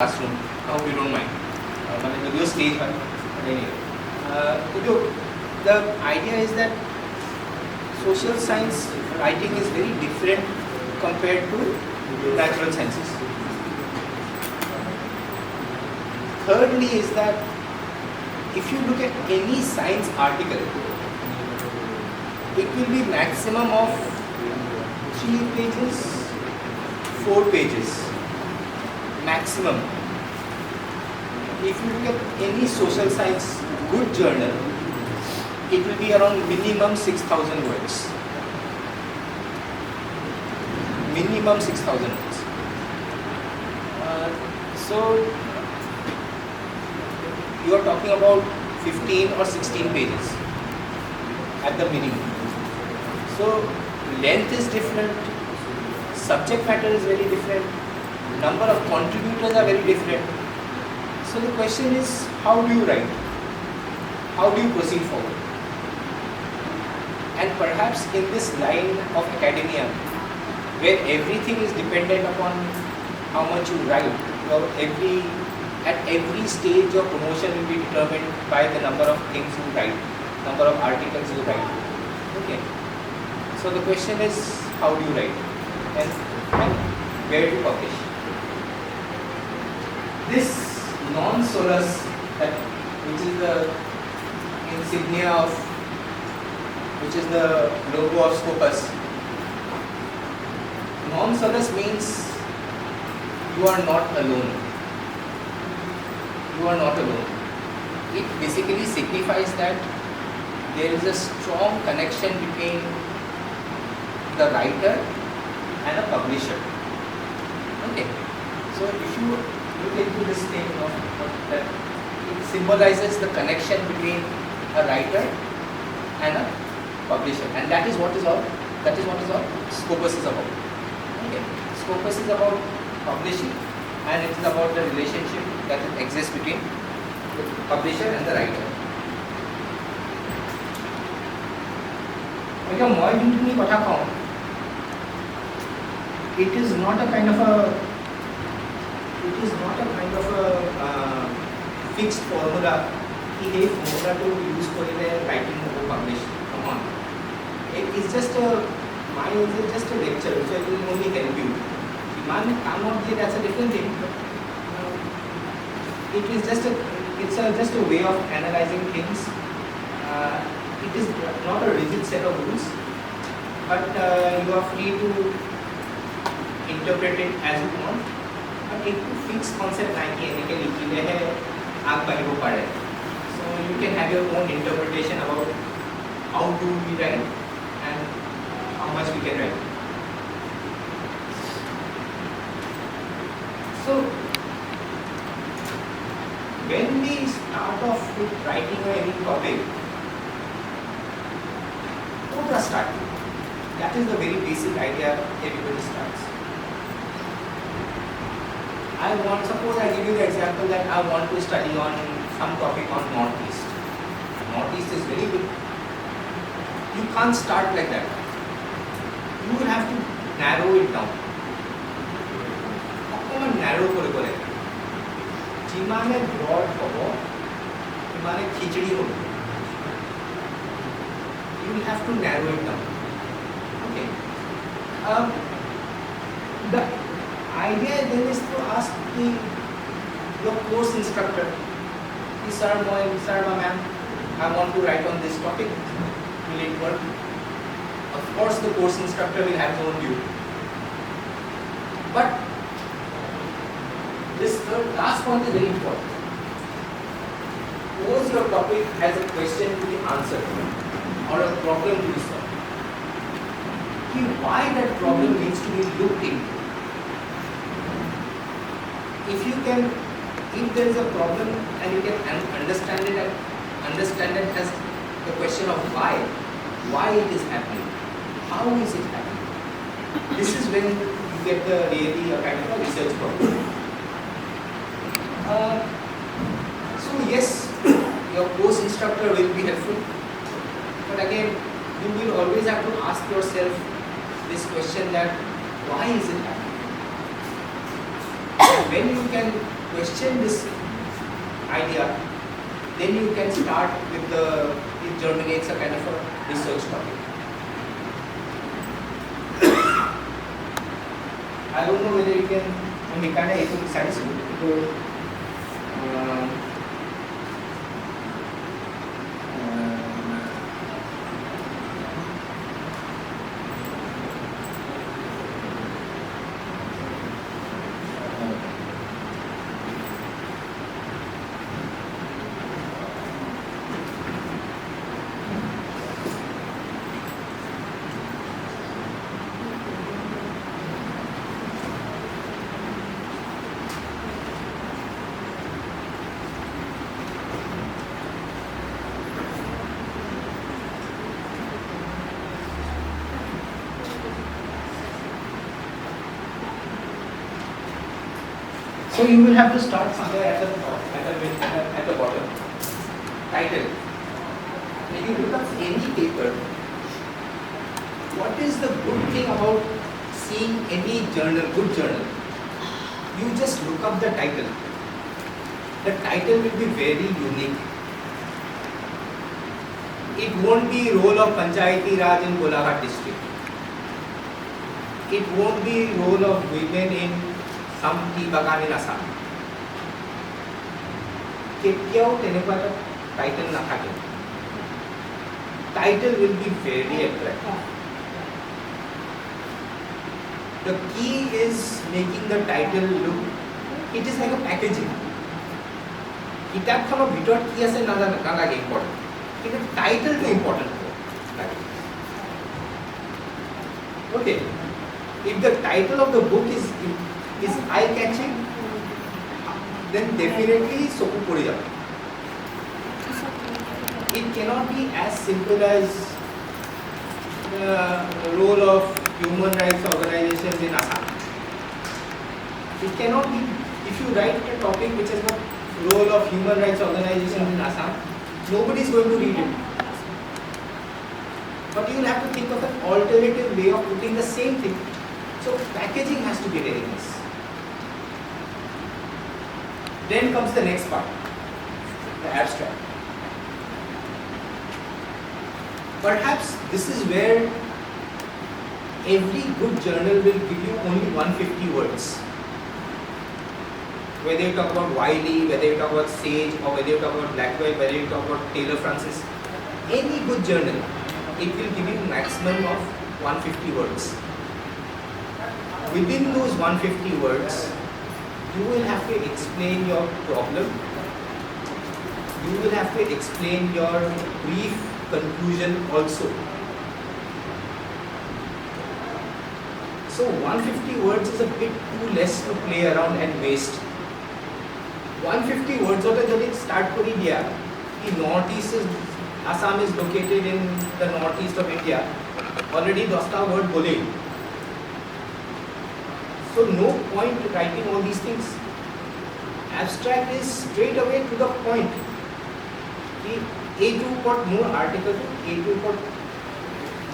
classroom. I hope you don't mind. The video stage, but anyway. The idea is that social science writing is very different compared to natural sciences. Thirdly is that if you look at any science article, it will be maximum of 3 pages, 4 pages. Maximum. If you look at any social science good journal, it will be around minimum 6,000 words. Minimum 6,000 words. So you are talking about 15 or 16 pages at the minimum. So length is different, subject matter is very different, number of contributors are very different. So the question is, how do you write? How do you proceed forward? And perhaps in this line of academia, where everything is dependent upon how much you write, at every stage your promotion will be determined by the number of things you write, number of articles you write. Okay. So the question is, how do you write? And where to publish? This non-solus, which is the insignia of, which is the logo of SCOPUS. Non-solus means you are not alone. You are not alone. It basically signifies that there is a strong connection between the writer and a publisher. Okay. So if you look into this thing of that, it symbolizes the connection between a writer and a publisher, and that is what is all SCOPUS is about. Okay. SCOPUS is about publishing, and it is about the relationship that exists between the publisher and the writer. It is not a kind of a fixed formula. Formula to use for writing or publish. Come on. It is just a lecture, so it will only help you. That's a different thing. It's just a way of analyzing things. It is not a rigid set of rules, but you are free to interpret it as you want. But it fixed concept so you can have your own interpretation about how do we write and how much we can write. So when we start off with writing any topic, what does start with? That is the very basic idea everybody starts. Suppose I give you the example that I want to study on some topic on Northeast. Northeast is very big. You can't start like that. You will have to narrow it down. Narrow kore kore. Jimane broad hobo, jimane khichdi hobo. You will have to narrow it down. Okay. The idea then is to ask your course instructor, sir, ma'am, I want to write on this topic. Will it work? Of course, the course instructor will have his own view. But this last point is very important. Pose your topic as a question to be answered or a problem to be solved. Why that problem needs to be looked into. If there is a problem and you can understand it as the question of why it is happening, how is it happening. This is when you get really a kind of a research problem. So yes, your course instructor will be helpful, but again, you will always have to ask yourself this question that why is it happening? When question this idea, then you can start with it germinates a kind of a research topic. I don't know whether you can, kind of satisfied. So you will have to start somewhere at the top, at the bottom. Title. When you look up any paper, what is the good thing about seeing any journal, good journal? You just look up the title. The title will be very unique. It won't be role of Panchayati Raj in Golaghat district. It won't be role of women in some tea bagan in Assam. Ketyao tenekwa title na thake. Title will be very attractive. The key is making the title look. It is like a packaging. Kitab khano bhitor ki ase na lage important. But title is important. Okay. If the title of the book is eye-catching, then definitely SOPU puri jabe. It cannot be as simple as the role of human rights organizations in Assam. It cannot be, if you write a topic which is the role of human rights organizations in Assam, nobody is going to read it. But you will have to think of an alternative way of putting the same thing. So packaging has to be very nice. Then comes the next part, the abstract. Perhaps this is where every good journal will give you only 150 words. Whether you talk about Wiley, whether you talk about Sage, or whether you talk about Blackwell, whether you talk about Taylor Francis, any good journal, it will give you maximum of 150 words. Within those 150 words, you will have to explain your problem. You will have to explain your brief conclusion also. So 150 words is a bit too less to play around and waste. 150 words होते जब start करी दिया कि northeast is Assam is located in the northeast of India. Already 10 word बोले. So no point writing all these things. Abstract is straight away to the point. A2 got more article, A2 got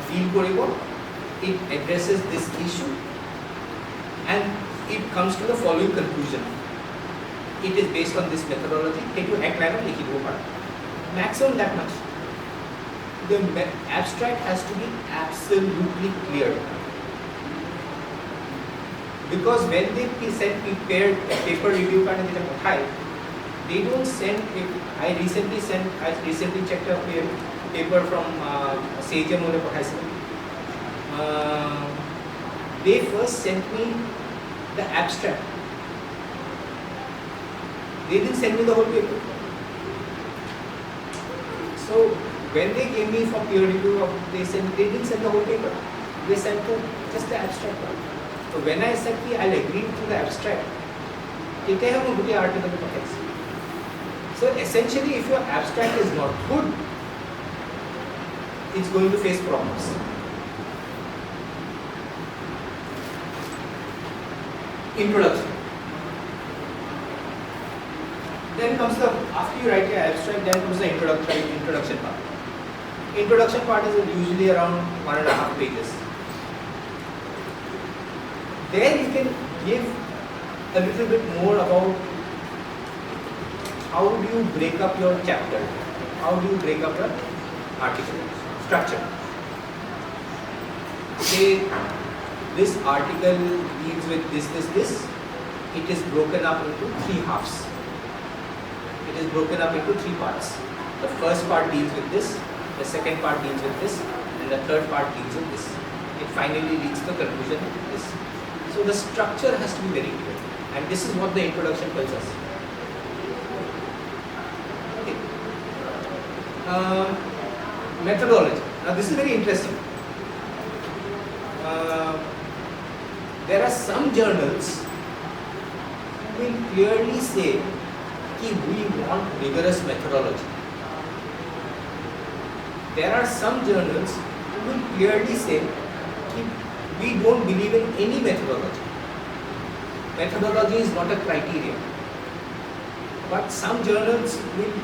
feel koribo. It addresses this issue and it comes to the following conclusion. It is based on this methodology. A2 act like a maximum that much. The abstract has to be absolutely clear. Because when they send prepared paper review card and they don't send it. I recently checked a paper from Sage. They first sent me the abstract. They didn't send me the whole paper. So when they gave me for peer review, they didn't send the whole paper. They sent just the abstract one. So when I said I'll agree to the abstract, so essentially if your abstract is not good, it's going to face problems. Introduction. Then comes the, after you write your abstract, then comes the introduction part. Introduction part is usually around 1.5 pages. There you can give a little bit more about how do you break up your chapter? How do you break up your article structure? Say this article deals with this. It is broken up into 3 halves. It is broken up into 3 parts. The first part deals with this, the second part deals with this, and the third part deals with this. It finally leads to the conclusion with this. So the structure has to be very clear, and this is what the introduction tells us. Okay. Methodology. Now this is very interesting. There are some journals who will clearly say that we want rigorous methodology. There are some journals who will clearly say that we don't believe in any methodology. Methodology is not a criterion. But some journals will